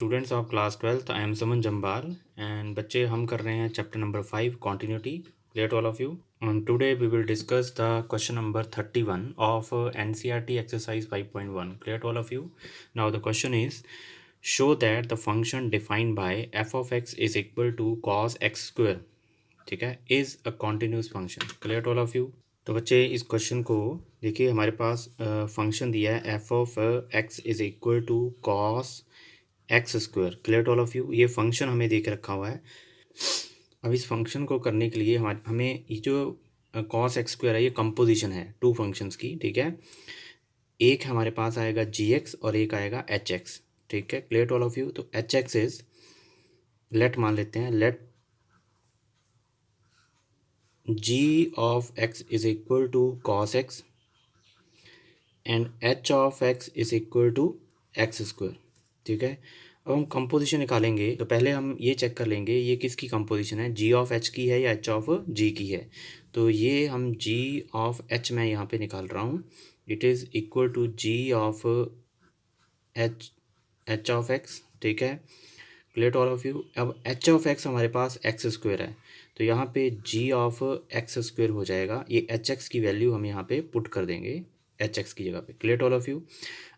Students of class 12th I am Suman Jambal and बच्चे हम कर रहे हैं chapter number 5 continuity clear to all of you today we will discuss the question number 31 of NCERT exercise 5.1 clear to all of you now the question is show that the function defined by f of x is equal to cos x square ठीक है is a continuous function clear to all of you. तो बच्चे इस question को देखिए, हमारे पास function दिया है f of x is equal to cos x square clear to all of you. ये फंक्शन हमें देके रखा हुआ है। अब इस फंक्शन को करने के लिए हमें ये जो कॉस एक्स स्क्वायर है ये कंपोजिशन है टू फंक्शंस की, ठीक है। एक हमारे पास आएगा जी एक्स और एक आएगा एच एक्स, ठीक है, clear to all of you. तो एच एक्स इज लेट मान लेते हैं, let g of x is equal to cos x and h of x is equal to x square, ठीक है। अब हम कंपोजिशन निकालेंगे तो पहले हम ये चेक कर लेंगे ये किसकी कंपोजिशन है, जी ऑफ एच की है या एच ऑफ जी की है। तो ये हम जी ऑफ एच मैं यहाँ पे निकाल रहा हूँ, it is equal to g of h h of x, ठीक है, clear to all of you. अब एच ऑफ एक्स हमारे पास एक्स स्क्वायर है तो यहाँ पे जी ऑफ एक्स स्क्वायर हो जाएगा, ये एच एक्स की वैल्यू हम यहाँ पे पुट कर देंगे एच एक्स की जगह पे, clear to all of you.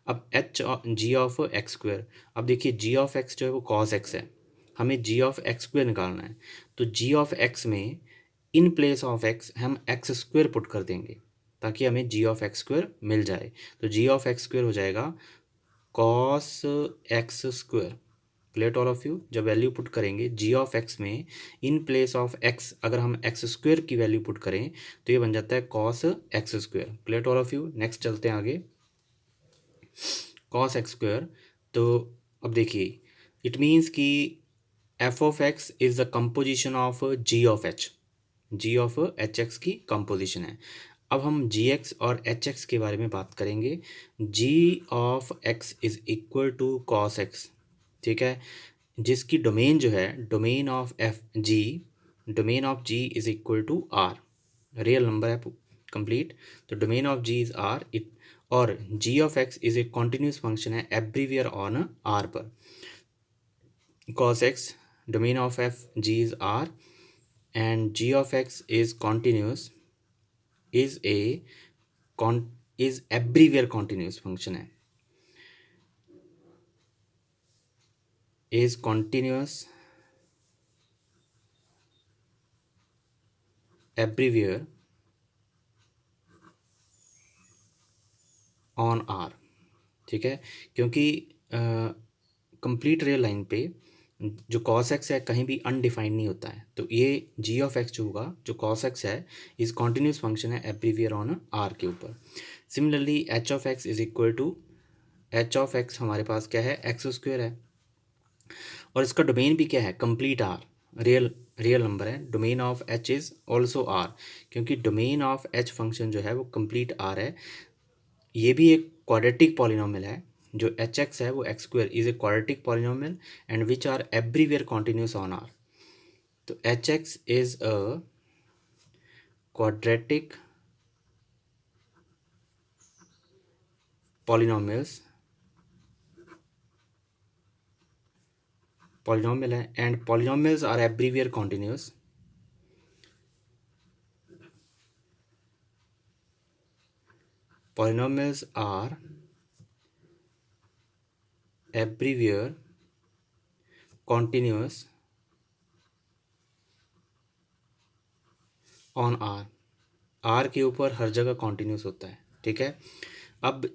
अब H ji of x square, अब देखिए जी ऑफ एक्स जो है वो कॉस एक्स है, हमें जी ऑफ एक्स स्क्वायर निकालना है। तो जी ऑफ एक्स में इन प्लेस ऑफ एक्स हम एक्स स्क्वायर पुट कर देंगे ताकि हमें जी ऑफ एक्स स्क्वायर मिल जाए। तो जी ऑफ एक्स स्क्वायर हो जाएगा cos x square, clear to all of you. जब वैल्यू पुट करेंगे जी ऑफ एक्स में इन प्लेस ऑफ एक्स अगर हम एक्स स्क्वायर की वैल्यू पुट करें तो ये बन जाता है cos x square, clear to all of you. Next चलते हैं आगे, कॉस एक्स स्क्वायर। तो अब देखिए इट मीन्स कि f of x is the composition of g of h, ji of H x की कंपोजिशन है। अब हम जी एक्स और एच एक्स के बारे में बात करेंगे। G of x is equal to cos x, ठीक है, जिसकी डोमेन जो है domain of F G, domain of ji is equal to R, real number है कंप्लीट। तो domain of ji is R it, और G of x is a continuous function है everywhere on R पर। cos x domain of f g is r and g of x is continuous, is a con is everywhere continuous function है, is continuous everywhere on r, ठीक है। क्योंकि complete real line पे जो cos x है कहीं भी undefined नहीं होता है, तो ये g ऑफ x जो होगा जो cos x है इज कॉन्टिन्यूस फंक्शन है एवरीवेयर ऑन r के ऊपर। Similarly h of x is equal to, h of x हमारे पास क्या है एक्स स्क्वायर है और इसका डोमेन भी क्या है complete R, real real number है। Domain of H is also R, क्योंकि डोमेन ऑफ एच फंक्शन जो है वो कंप्लीट आर है। ये भी एक क्वाड्रेटिक पॉलिनोमियल है, जो एच एक्स है वो X square is a quadratic polynomial and which are everywhere continuous on R. तो H x is a quadratic polynomials polynomial है and polynomials are everywhere continuous, polynomials are everywhere continuous on R, R के ऊपर हर जगह continuous होता है, ठीक है। अब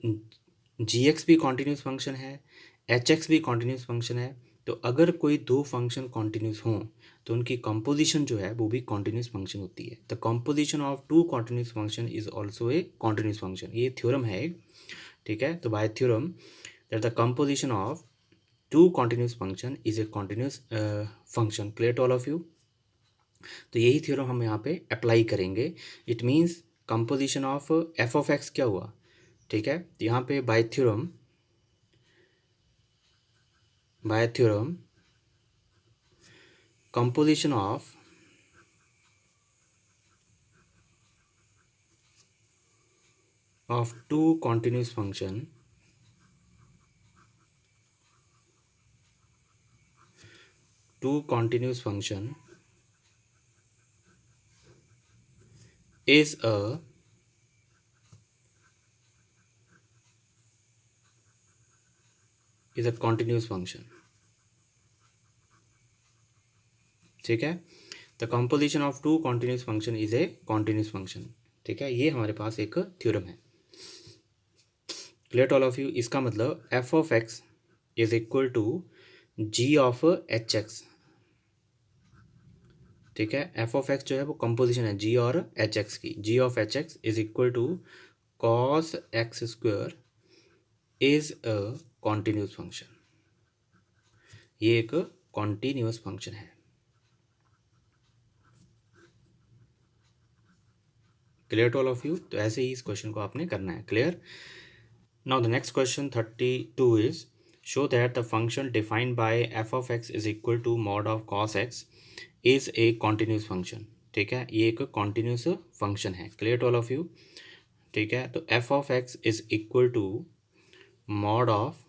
जी एक्स भी कॉन्टिन्यूस फंक्शन है, एच एक्स भी कॉन्टिन्यूस फंक्शन है। तो अगर कोई दो फंक्शन कॉन्टिन्यूस हों तो उनकी कंपोजिशन जो है वो भी कॉन्टिन्यूस फंक्शन होती है। The composition of two continuous function is also a continuous function, ये थ्योरम है एक, ठीक है। तो by theorem that the composition of two continuous function is a continuous function, clear to all of you. तो यही थ्योरम हम यहाँ पे अप्लाई करेंगे। It means composition of f of x क्या हुआ, ठीक है। तो यहाँ पे by theorem composition of two continuous function two continuous function is a continuous function. ठीक है, the composition of two continuous function is a continuous function. ठीक है, ये हमारे पास एक थ्योरम है. Clear to all of you. इसका मतलब f of x is equal to g of H x. ठीक है, एफ ऑफ एक्स जो है वो कंपोजिशन है जी और एच एक्स की. G of H x is equal to cos x square is a continuous function. ये एक कॉन्टिन्यूस फंक्शन है. Clear to all of you. तो ऐसे ही इस क्वेश्चन को आपने करना है. Clear. Now the next question 32 is show that the function defined by f of x is equal to mod of cos x is a continuous function. ठीक है, ये एक continuous function है. clear to all of you. ठीक है, तो f of x is equal to mod of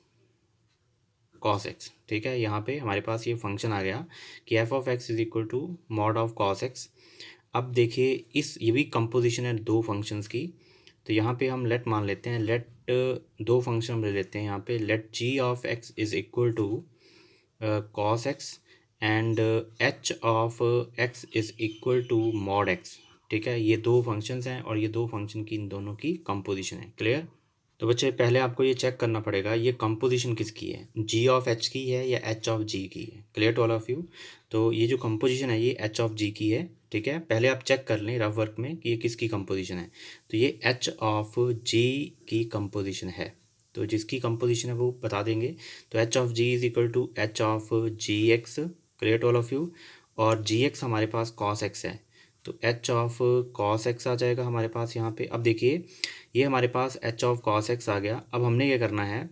cos x. ठीक है, यहाँ पे हमारे पास ये फंक्शन आ गया कि f of x is equal to mod of cos x. अब देखिए इस ये भी कंपोजिशन है दो फंक्शंस की. तो यहाँ पे हम लेट मान लेते हैं. लेट दो फंक्शन हम ले लेते हैं यहाँ पे. Let g of x is equal to cos x and h of x is equal to mod x. ठीक है, ये दो फंक्शंस हैं और ये दो फंक्शन की इन दोनों की कंपोजिशन है. क्लियर. तो बच्चे पहले आपको ये चेक करना पड़ेगा ये कंपोजिशन किसकी है, जी ऑफ एच की है या एच ऑफ जी की है. Clear to all of you. तो ये जो कंपोजिशन है ये एच ऑफ जी की है. ठीक है, पहले आप चेक कर लें रफ वर्क में कि ये किसकी कंपोजिशन है. तो ये एच ऑफ जी की कंपोजिशन है. तो जिसकी कंपोजिशन है वो बता देंगे. तो H of ji is equal to h of g x. Clear to all of you. और जी एक्स हमारे पास कॉस एक्स है. तो एच ऑफ कॉस एक्स आ जाएगा हमारे पास यहाँ पे. अब देखिए ये हमारे पास एच ऑफ कॉस एक्स आ गया. अब हमने क्या करना है,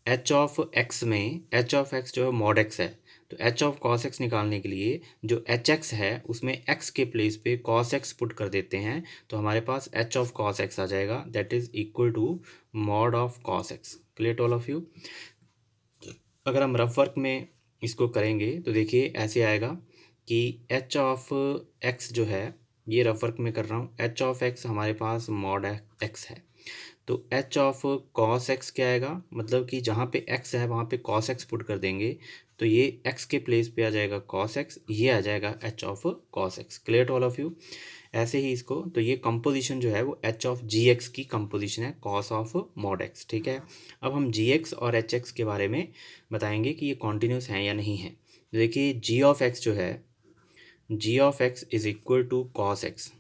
एच ऑफ एक्स में एच ऑफ एक्स जो है मॉड एक्स है. तो एच ऑफ कॉस एक्स निकालने के लिए जो एच एक्स है उसमें एक्स के प्लेस पे कॉस एक्स पुट कर देते हैं. तो हमारे पास एच ऑफ कॉस एक्स आ जाएगा that is equal to mod of cos x. Clear to all of you. अगर हम रफ वर्क में इसको करेंगे तो देखिए ऐसे आएगा कि एच ऑफ एक्स जो है ये रफ वर्क में कर रहा हूँ. एच ऑफ एक्स हमारे पास मॉड एक्स है. तो एच ऑफ कॉस एक्स क्या आएगा, मतलब कि जहाँ पे एक्स है वहाँ पे कॉस एक्स पुट कर देंगे. तो ये एक्स के प्लेस पे आ जाएगा कॉस एक्स, ये आ जाएगा h of cos x. Clear to all of you. ऐसे ही इसको तो ये कंपोजिशन जो है वो एच ऑफ जी एक्स की कंपोजिशन है कॉस ऑफ मॉड एक्स. ठीक है, अब हम जी एक्स और एच एक्स के बारे में बताएंगे कि ये कॉन्टिन्यूस हैं या नहीं है. तो देखिए जी ऑफ एक्स जो है G of x is equal to cos x.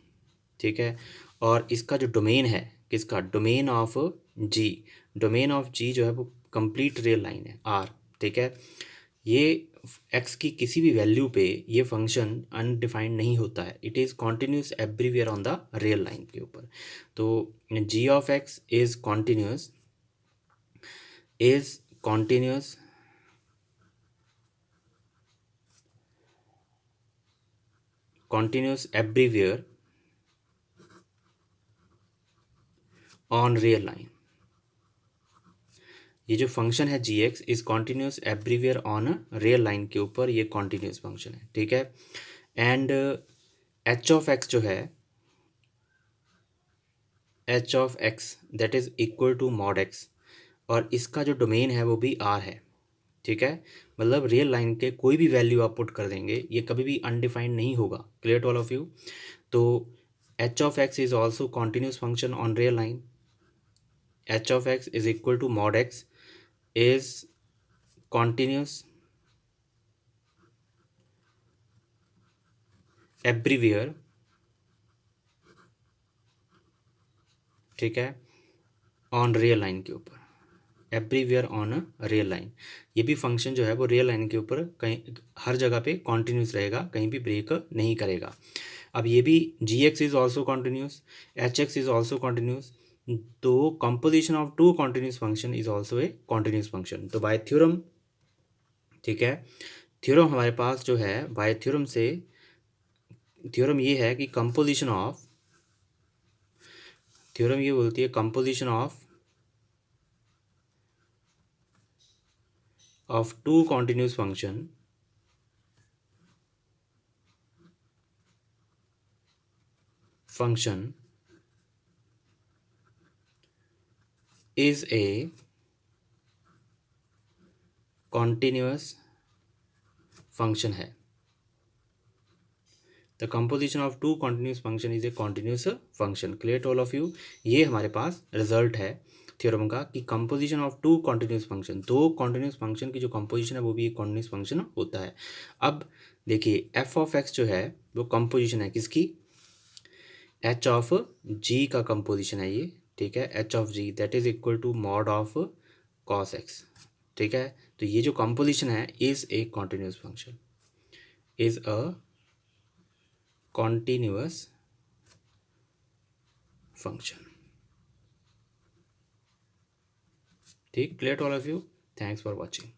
ठीक है, और इसका जो डोमेन है किसका, domain of G. Domain of G जो है वो कंप्लीट रियल लाइन है आर. ठीक है, ये एक्स की किसी भी वैल्यू पे ये फंक्शन अनडिफाइंड नहीं होता है. It is continuous everywhere on the real line के ऊपर. तो जी of x is continuous is continuous continuous everywhere on real line. ये जो फंक्शन है G X is continuous everywhere on real line के ऊपर ये कॉन्टिन्यूस फंक्शन है. ठीक है, एंड एच ऑफ एक्स जो है H of x that is equal to mod x और इसका जो डोमेन है वो भी आर है. ठीक है, मतलब रियल लाइन के कोई भी वैल्यू आप पुट कर देंगे ये कभी भी अनडिफाइंड नहीं होगा. Clear to all of you. तो H of x is also continuous function on real line. H of x is equal to mod X is continuous everywhere. ठीक है, ऑन रियल लाइन के ऊपर एवरीवेयर ऑन रियल लाइन. ये भी function जो है वो रियल लाइन के ऊपर कहीं हर जगह पे कॉन्टिन्यूस रहेगा, कहीं भी ब्रेक नहीं करेगा. अब ये भी G X is also continuous, H x is also continuous. तो composition of two continuous function is also a continuous function. तो बाय थ्योरम, ठीक है, थ्योरम हमारे पास जो है बाय थ्योरम से थ्योरम ये है कि कंपोजिशन ऑफ थ्योरम ये बोलती है composition of two continuous function function is a continuous function है। The composition of two continuous function is a continuous function. Clear to all of you. ये हमारे पास रिजल्ट है थ्योरम का कि composition of two continuous function, दो continuous function की जो कंपोजिशन है वो भी एक कॉन्टिन्यूस फंक्शन होता है। अब देखिए एफ ऑफ एक्स जो है वो कंपोजिशन है किसकी, एच ऑफ जी का कंपोजिशन है ये, ठीक है। H of G that is equal to mod of cos x, ठीक है। तो ये जो कंपोजिशन है is a continuous function, is a continuous function. ठीक, clear to all of you. Thanks for watching.